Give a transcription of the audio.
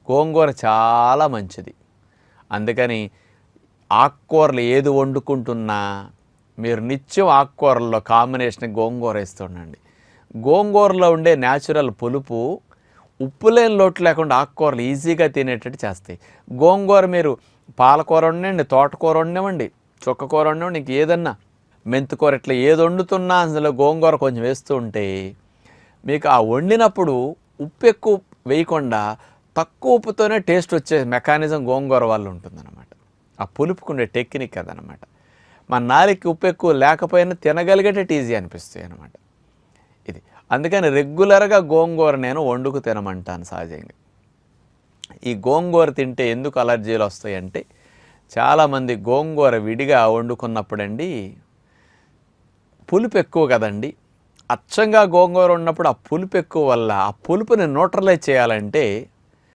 గోంగూర చాలా మంచిది. అందుకని ఆకుకూరలు ఏది వండుకుంటున్నా మీరు నిత్యం ఆకుకూరల్లో కాంబినేషన్ గోంగూర వేస్తుండండి. గోంగూరలో ఉండే న్యాచురల్ పులుపు ఉప్పు లేని లోటు లేకుండా ఆకుకూరలు ఈజీగా తినేటట్టు చేస్తాయి. గోంగూర మీరు పాలకూర వండండి, తోటకూర వండివ్వండి, చుక్కకూర వండివ్వండి, ఇంక ఏదన్నా మెంతికూర ఇట్లా ఏది వండుతున్నా అందులో గోంగూర కొంచెం వేస్తూ ఉంటే మీకు ఆ వండినప్పుడు ఉప్పు ఎక్కువ వేయకుండా తక్కువ ఉప్పుతోనే టేస్ట్ వచ్చే మెకానిజం గోంగూర వల్ల ఉంటుందన్నమాట. ఆ పులుపుకుండే టెక్నిక్ అదనమాట. మన నాలుకకి ఉప్పు ఎక్కువ లేకపోయినా తినగలిగేటట్టు ఈజీ అనిపిస్తాయి అన్నమాట ఇది. అందుకని రెగ్యులర్గా గోంగూర నేను వండుకు తినమంటాను సహజంగా. ఈ గోంగూర తింటే ఎందుకు అలర్జీలు వస్తాయంటే చాలామంది గోంగూర విడిగా వండుకున్నప్పుడండి పులుపు ఎక్కువ కదండి. అచ్చంగా గోంగూర ఉన్నప్పుడు ఆ పులుపు ఎక్కువ వల్ల ఆ పులుపుని న్యూట్రలైజ్ చేయాలంటే